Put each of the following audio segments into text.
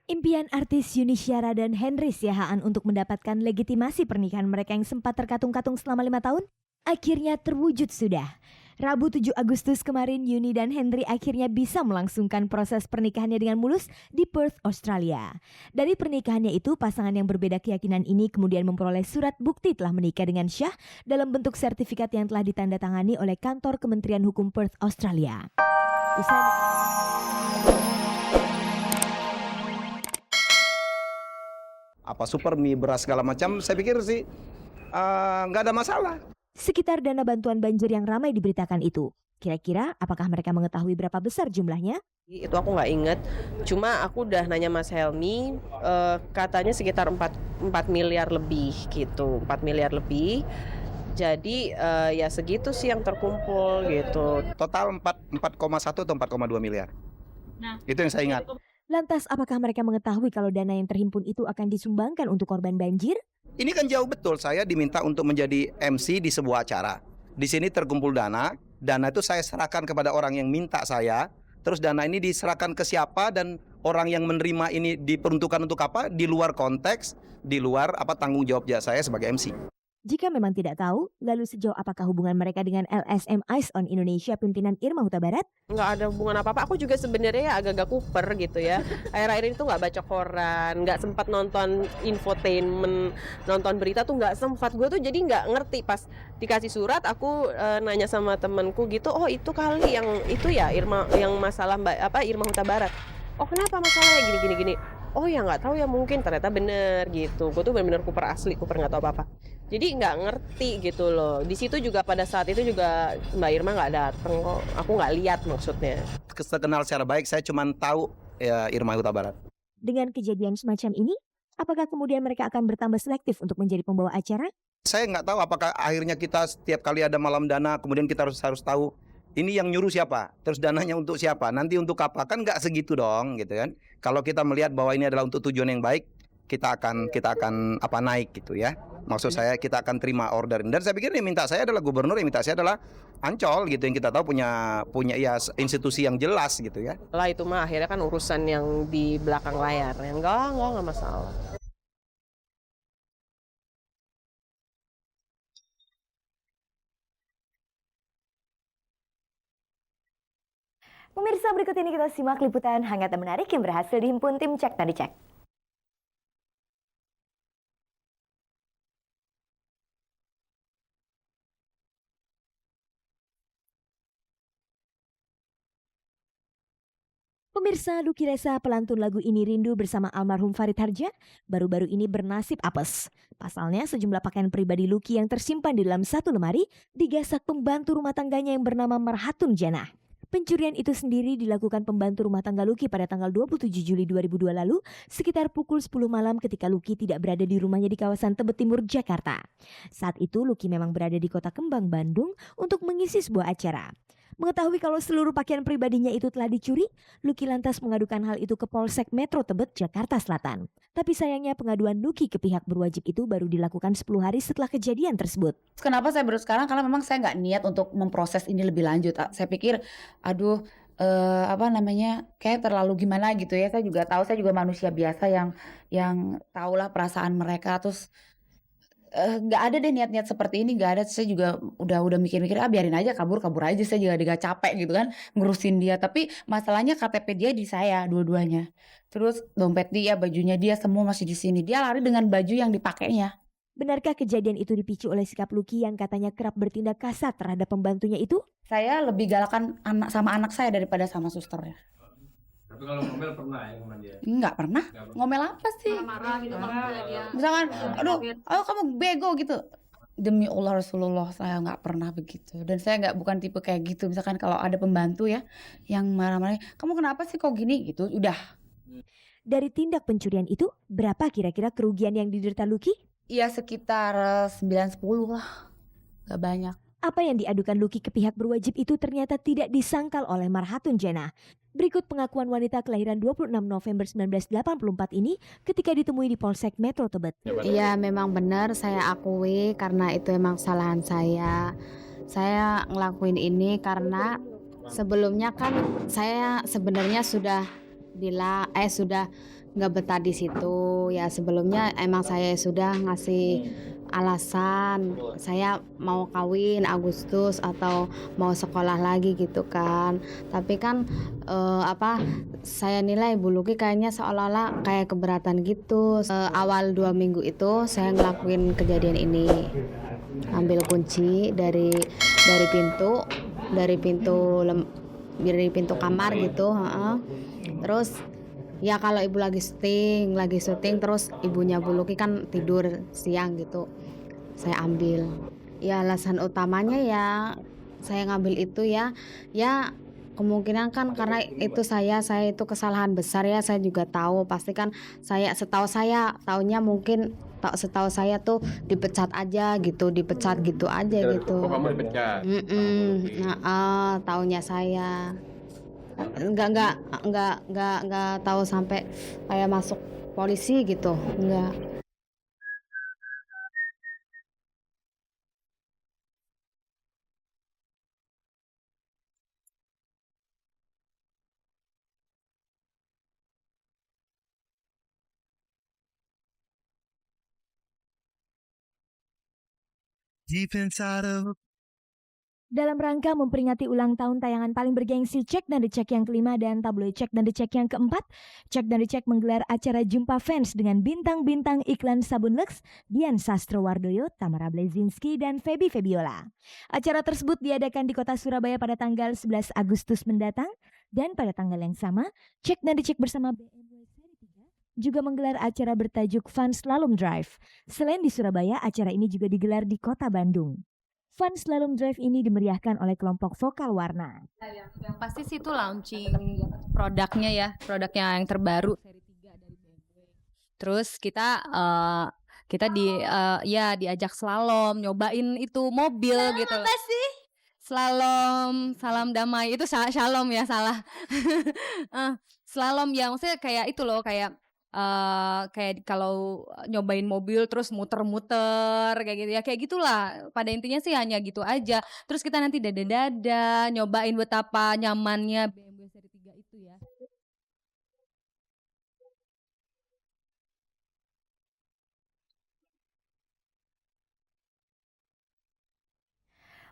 Impian artis Yuni Syara dan Henry Siahaan untuk mendapatkan legitimasi pernikahan mereka yang sempat terkatung-katung selama 5 tahun akhirnya terwujud sudah. Rabu 7 Agustus kemarin Yuni dan Henry akhirnya bisa melangsungkan proses pernikahannya dengan mulus di Perth, Australia. Dari pernikahannya itu, pasangan yang berbeda keyakinan ini kemudian memperoleh surat bukti telah menikah dengan syah dalam bentuk sertifikat yang telah ditandatangani oleh kantor Kementerian Hukum Perth, Australia. Apa super mie beras segala macam, saya pikir sih nggak ada masalah. Sekitar dana bantuan banjir yang ramai diberitakan itu, kira-kira apakah mereka mengetahui berapa besar jumlahnya? Itu aku nggak inget, cuma aku udah nanya Mas Helmi, katanya sekitar 4 miliar lebih gitu, 4 miliar lebih. Jadi ya segitu sih yang terkumpul gitu. Total 4,1 atau 4,2 miliar. Nah, itu yang saya ingat. Lantas apakah mereka mengetahui kalau dana yang terhimpun itu akan disumbangkan untuk korban banjir? Ini kan jauh betul, saya diminta untuk menjadi MC di sebuah acara. Di sini terkumpul dana itu saya serahkan kepada orang yang minta saya. Terus dana ini diserahkan ke siapa dan orang yang menerima ini diperuntukkan untuk apa? Di luar konteks, di luar tanggung jawab saya sebagai MC. Jika memang tidak tahu, lalu sejauh apakah hubungan mereka dengan LSM Ice on Indonesia pimpinan Irma Huta Barat? Nggak ada hubungan apa-apa, aku juga sebenarnya agak-agak kuper gitu ya. Akhir-akhir ini tuh nggak baca koran, nggak sempat nonton infotainment, nonton berita tuh nggak sempat. Gue tuh jadi nggak ngerti pas dikasih surat, aku nanya sama temanku gitu, oh itu kali yang itu ya Irma, yang masalah Irma Huta Barat. Oh kenapa masalahnya gini. Oh ya nggak tahu ya, mungkin ternyata bener gitu. Gue tuh bener-bener kuper asli, kuper nggak tahu apa-apa. Jadi nggak ngerti gitu loh. Di situ juga pada saat itu juga Mbak Irma nggak dateng kok. Aku nggak lihat maksudnya. Kenal secara baik, saya cuma tahu ya Irma Huta Barat. Dengan kejadian semacam ini, apakah kemudian mereka akan bertambah selektif untuk menjadi pembawa acara? Saya nggak tahu apakah akhirnya kita setiap kali ada malam dana, kemudian kita harus tahu ini yang nyuruh siapa, terus dananya untuk siapa, nanti untuk apa, kan nggak segitu dong gitu kan. Kalau kita melihat bahwa ini adalah untuk tujuan yang baik, kita akan naik gitu ya. Maksud saya kita akan terima order. Dan saya pikir yang minta saya adalah gubernur, yang minta saya adalah Ancol gitu, yang kita tahu punya ya institusi yang jelas gitu ya. Lah itu mah akhirnya kan urusan yang di belakang layar. Enggak masalah. Pemirsa, berikut ini kita simak liputan hangat dan menarik yang berhasil dihimpun tim Cek Tadi Cek. Pemirsa, Lucky Reza, pelantun lagu Ini Rindu bersama almarhum Farid Harja, baru-baru ini bernasib apes. Pasalnya, sejumlah pakaian pribadi Lucky yang tersimpan di dalam satu lemari digasak pembantu rumah tangganya yang bernama Marhatun Janah. Pencurian itu sendiri dilakukan pembantu rumah tangga Lucky pada tanggal 27 Juli 2002 lalu, sekitar pukul 10 malam ketika Lucky tidak berada di rumahnya di kawasan Tebet Timur, Jakarta. Saat itu Lucky memang berada di Kota Kembang, Bandung untuk mengisi sebuah acara. Mengetahui kalau seluruh pakaian pribadinya itu telah dicuri, Lucky lantas mengadukan hal itu ke Polsek Metro Tebet, Jakarta Selatan. Tapi sayangnya pengaduan Lucky ke pihak berwajib itu baru dilakukan 10 hari setelah kejadian tersebut. Kenapa saya baru sekarang? Karena memang saya nggak niat untuk memproses ini lebih lanjut. Saya pikir, kayak terlalu gimana gitu ya. Saya juga tahu, saya juga manusia biasa yang tahulah perasaan mereka. Terus nggak ada deh niat-niat seperti ini, nggak ada. Saya juga udah mikir-mikir, biarin aja, kabur aja. Saya juga gak capek gitu kan ngurusin dia. Tapi masalahnya KTP dia di saya dua-duanya. Terus dompet dia, bajunya dia, semua masih di sini. Dia lari dengan baju yang dipakainya. Benarkah kejadian itu dipicu oleh sikap Lucky yang katanya kerap bertindak kasar terhadap pembantunya itu? Saya lebih galakan sama anak saya daripada sama susternya. Tapi kalau ngomel pernah ya sama dia? Nggak pernah. Ngomel apa sih? Marah gitu maksudnya dia. Misalkan, aduh kamu bego gitu. Demi Allah Rasulullah, saya nggak pernah begitu. Dan saya bukan tipe kayak gitu. Misalkan kalau ada pembantu ya yang marah-marah, kamu kenapa sih kok gini gitu, udah. Dari tindak pencurian itu, berapa kira-kira kerugian yang diderita Lucky? Ya sekitar 9-10 lah, nggak banyak. Apa yang diadukan Lucky ke pihak berwajib itu ternyata tidak disangkal oleh Marhatun Janah. Berikut pengakuan wanita kelahiran 26 November 1984 ini ketika ditemui di Polsek Metro Tebet. Iya memang benar, saya akui karena itu emang kesalahan saya. Saya ngelakuin ini karena sebelumnya kan saya sebenarnya sudah nggak betah di situ. Ya sebelumnya emang saya sudah ngasih alasan saya mau kawin Agustus atau mau sekolah lagi gitu kan. Tapi kan saya nilai Bu Luki kayaknya seolah-olah kayak keberatan gitu. Awal 2 minggu itu saya ngelakuin kejadian ini. Ambil kunci dari pintu dari pintu dari pintu kamar gitu, Terus ya kalau ibu lagi syuting terus ibunya Bu Luki kan tidur siang gitu. Saya ambil. Ya alasan utamanya ya saya ngambil itu ya kemungkinan kan karena itu saya itu kesalahan besar ya, saya juga tahu pasti kan setahu saya taunya mungkin setahu saya tuh dipecat gitu aja gitu. Oh, kamu dipecat. Taunya saya nggak tahu sampai kayak masuk polisi gitu, enggak. Dalam rangka memperingati ulang tahun tayangan paling bergengsi Cek dan Dicek yang kelima dan tabloid Cek dan Dicek yang keempat, Cek dan Dicek menggelar acara jumpa fans dengan bintang-bintang iklan sabun Lux, Dian Sastrowardoyo, Tamara Blazinski, dan Feby Febiola. Acara tersebut diadakan di kota Surabaya pada tanggal 11 Agustus mendatang, dan pada tanggal yang sama, Cek dan Dicek bersama BMW Seri 3 juga menggelar acara bertajuk Fun Slalom Drive. Selain di Surabaya, acara ini juga digelar di kota Bandung. Fun Slalom Drive ini dimeriahkan oleh kelompok Vokal Warna. Yang pasti sih itu launching produknya yang terbaru seri 3 dari BMW. Terus kita diajak slalom, nyobain itu mobil gitu. Apa sih? Slalom, salam damai. Itu shalom ya, salah. Slalom ya, maksudnya kayak itu loh, kayak kalau nyobain mobil terus muter-muter kayak gitu ya, kayak gitulah. Pada intinya sih hanya gitu aja. Terus kita nanti dada-dada nyobain betapa nyamannya BMW seri 3 itu ya.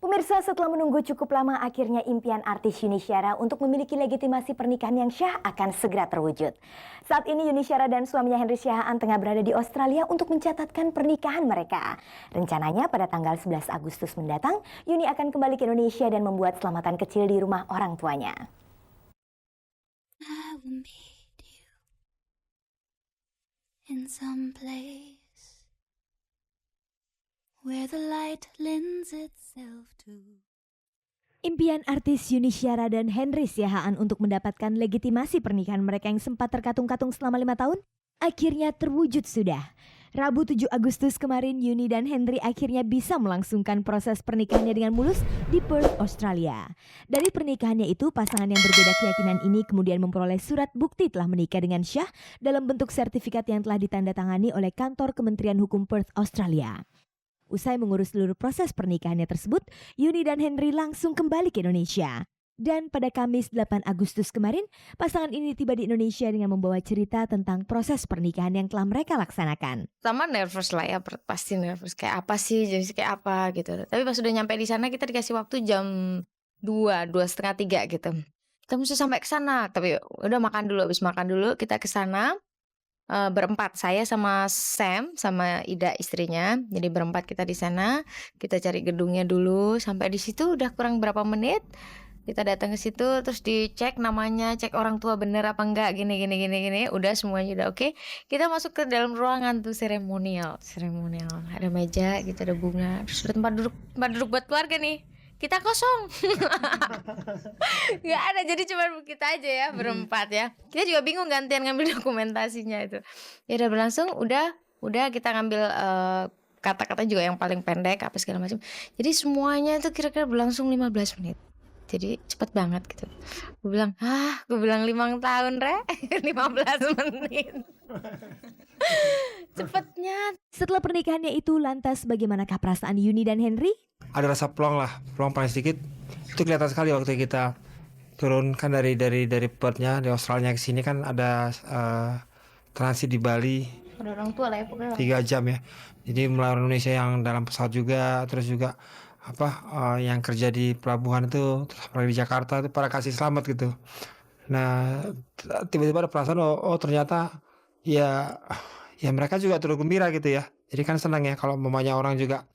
Pemirsa, setelah menunggu cukup lama, akhirnya impian artis Yuni Syara untuk memiliki legitimasi pernikahan yang syah akan segera terwujud. Saat ini Yuni Syara dan suaminya Henry Syahaan tengah berada di Australia untuk mencatatkan pernikahan mereka. Rencananya pada tanggal 11 Agustus mendatang, Yuni akan kembali ke Indonesia dan membuat selamatan kecil di rumah orang tuanya. I will meet you in some place where the light lends itself to. Impian artis Yuni Syara dan Henry Syahaan untuk mendapatkan legitimasi pernikahan mereka yang sempat terkatung-katung selama 5 tahun akhirnya terwujud sudah. Rabu 7 Agustus kemarin, Yuni dan Henry akhirnya bisa melangsungkan proses pernikahannya dengan mulus di Perth, Australia. Dari pernikahannya itu, pasangan yang berbeda keyakinan ini kemudian memperoleh surat bukti telah menikah dengan syah dalam bentuk sertifikat yang telah ditandatangani oleh kantor Kementerian Hukum Perth, Australia. Usai mengurus seluruh proses pernikahannya tersebut, Yuni dan Henry langsung kembali ke Indonesia. Dan pada Kamis 8 Agustus kemarin, pasangan ini tiba di Indonesia dengan membawa cerita tentang proses pernikahan yang telah mereka laksanakan. Pertama nervous lah ya, pasti nervous. Kayak apa sih, jadi kayak apa gitu. Tapi pas udah nyampe di sana kita dikasih waktu jam 2:30 gitu. Kita mesti sampai ke sana, tapi udah makan dulu, habis makan dulu kita ke sana. Berempat, saya sama Sam sama Ida istrinya, jadi berempat kita di sana. Kita cari gedungnya dulu, sampai di situ udah kurang berapa menit kita datang ke situ, terus dicek namanya, cek orang tua bener apa enggak, gini, udah semuanya udah oke. Kita masuk ke dalam ruangan tuh seremonial, ada meja gitu, ada bunga, terus ada tempat duduk buat keluarga nih. Kita kosong. Nggak ada, jadi cuma kita aja ya berempat ya. Kita juga bingung gantian ngambil dokumentasinya itu. Ya udah berlangsung, udah kita ngambil kata-kata juga yang paling pendek apa segala macam. Jadi semuanya itu kira-kira berlangsung 15 menit. Jadi cepet banget gitu. Gue bilang 5 tahun re 15 menit. Cepetnya. Setelah pernikahannya itu, lantas bagaimanakah perasaan Yuni dan Henry? Ada rasa plong paling sedikit. Itu kelihatan sekali waktu kita turun kan dari Perthnya di Australia ke sini kan ada transit di Bali Ada orang tua lah ya pokoknya. 3 jam ya. Jadi melawan Indonesia yang dalam pesawat juga, terus juga yang kerja di pelabuhan itu, terus apalagi di Jakarta itu para kasih selamat gitu. Nah, tiba-tiba ada perasaan oh ternyata ya mereka juga turut gembira gitu ya. Jadi kan senang ya kalau mamanya orang juga